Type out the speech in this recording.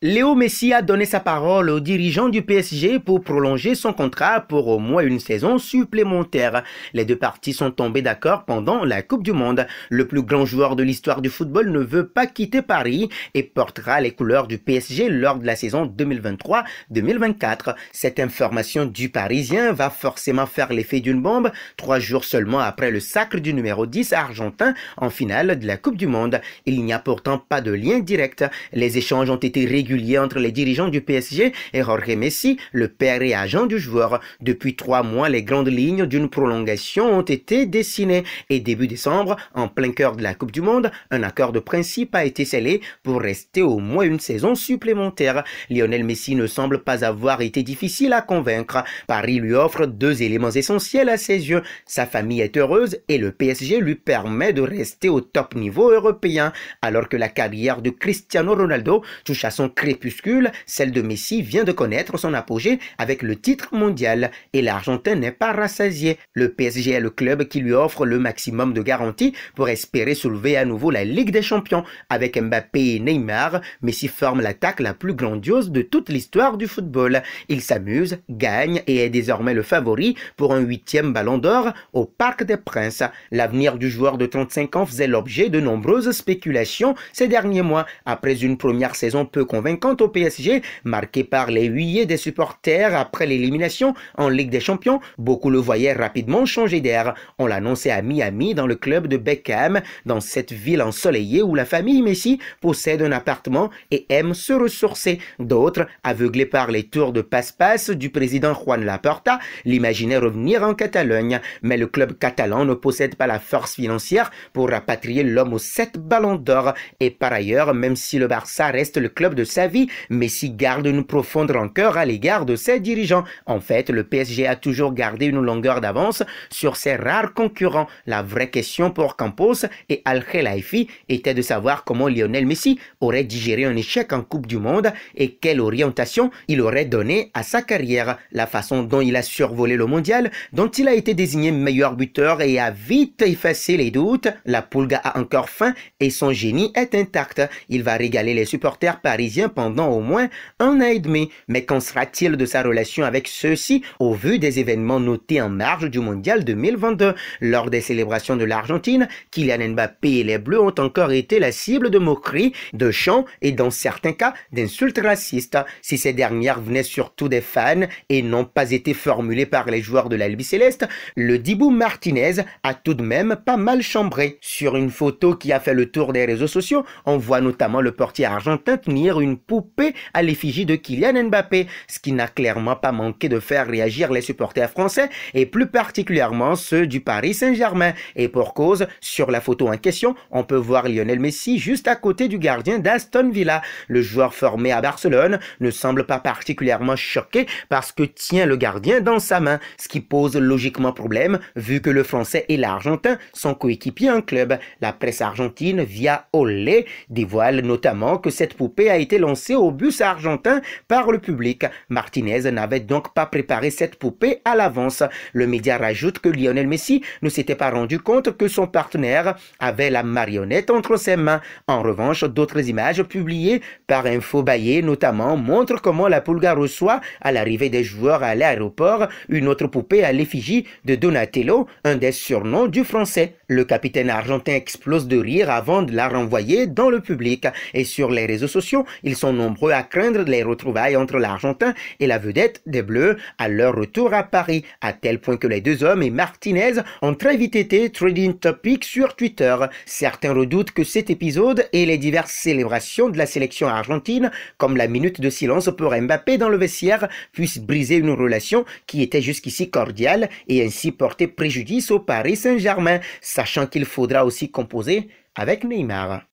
Léo Messi a donné sa parole aux dirigeants du PSG pour prolonger son contrat pour au moins une saison supplémentaire. Les deux parties sont tombées d'accord pendant la Coupe du Monde. Le plus grand joueur de l'histoire du football ne veut pas quitter Paris et portera les couleurs du PSG lors de la saison 2023-2024. Cette information du Parisien va forcément faire l'effet d'une bombe 3 jours seulement après le sacre du numéro 10 argentin en finale de la Coupe du Monde. Il n'y a pourtant pas de lien direct. Les échanges ont été réguliers entre les dirigeants du PSG et Jorge Messi, le père et agent du joueur. Depuis 3 mois, les grandes lignes d'une prolongation ont été dessinées et début décembre, en plein cœur de la Coupe du Monde, un accord de principe a été scellé pour rester au moins une saison supplémentaire. Lionel Messi ne semble pas avoir été difficile à convaincre. Paris lui offre 2 éléments essentiels à ses yeux. Sa famille est heureuse et le PSG lui permet de rester au top niveau européen. Alors que la carrière de Cristiano Ronaldo touche à son crépuscule, celle de Messi vient de connaître son apogée avec le titre mondial et l'Argentin n'est pas rassasié. Le PSG est le club qui lui offre le maximum de garanties pour espérer soulever à nouveau la Ligue des Champions. Avec Mbappé et Neymar, Messi forme l'attaque la plus grandiose de toute l'histoire du football. Il s'amuse, gagne et est désormais le favori pour un 8e ballon d'or au Parc des Princes. L'avenir du joueur de 35 ans faisait l'objet de nombreuses spéculations ces derniers mois. Après une première saison peu convaincante au PSG, marquée par les huées des supporters après l'élimination en Ligue des Champions, beaucoup le voyaient rapidement changer d'air. On l'annonçait à Miami, dans le club de Beckham, dans cette ville ensoleillée où la famille Messi possède un appartement et aime se ressourcer. D'autres, aveuglés par les tours de passe-passe du président Juan Laporta, l'imaginaient revenir en Catalogne. Mais le club catalan ne possède pas la force financière pour rapatrier l'homme aux 7 ballons d'or. Et par ailleurs, même si le Barça reste le club de sa vie, Messi garde une profonde rancœur à l'égard de ses dirigeants. En fait, le PSG a toujours gardé une longueur d'avance sur ses rares concurrents. La vraie question pour Campos et Al-Khelaifi était de savoir comment Lionel Messi aurait digéré un échec en Coupe du Monde et quelle orientation il aurait donné à sa carrière. La façon dont il a survolé le mondial, dont il a été désigné meilleur buteur et a vite effacé les doutes, la Pulga a encore faim et son génie est intact. Il va régaler les supporters parisiens pendant au moins 1 an et demi. Mais qu'en sera-t-il de sa relation avec ceux-ci au vu des événements notés en marge du mondial 2022? Lors des célébrations de l'Argentine, Kylian Mbappé et les Bleus ont encore été la cible de moqueries, de chants et dans certains cas d'insultes racistes. Si ces dernières venaient surtout des fans et n'ont pas été formulées par les joueurs de l'Albi Céleste, le Dibu Martinez a tout de même pas mal chambré. Sur une photo qui a fait le tour des réseaux sociaux, on voit notamment le portier argentin tenir une poupée à l'effigie de Kylian Mbappé, ce qui n'a clairement pas manqué de faire réagir les supporters français et plus particulièrement ceux du Paris Saint-Germain. Et pour cause, sur la photo en question, on peut voir Lionel Messi juste à côté du gardien d'Aston Villa. Le joueur formé à Barcelone ne semble pas particulièrement choqué parce que tient le gardien dans sa main, ce qui pose logiquement problème vu que le Français et l'Argentin sont coéquipiers en club. La presse argentine, via Olé, dévoile notamment que cette poupée a été lancée au bus argentin par le public. Martinez n'avait donc pas préparé cette poupée à l'avance. Le média rajoute que Lionel Messi ne s'était pas rendu compte que son partenaire avait la marionnette entre ses mains. En revanche, d'autres images publiées par Infobaye notamment montrent comment la Pulga reçoit à l'arrivée des joueurs à l'aéroport une autre poupée à l'effigie de Donatello, un des surnoms du Français. Le capitaine argentin explose de rire avant de la renvoyer dans le public. Et sur les réseaux sociaux, ils sont nombreux à craindre les retrouvailles entre l'Argentin et la vedette des Bleus à leur retour à Paris, à tel point que les deux hommes et Martinez ont très vite été trending topic sur Twitter. Certains redoutent que cet épisode et les diverses célébrations de la sélection argentine, comme la minute de silence pour Mbappé dans le vestiaire, puissent briser une relation qui était jusqu'ici cordiale et ainsi porter préjudice au Paris Saint-Germain, sachant qu'il faudra aussi composer avec Neymar.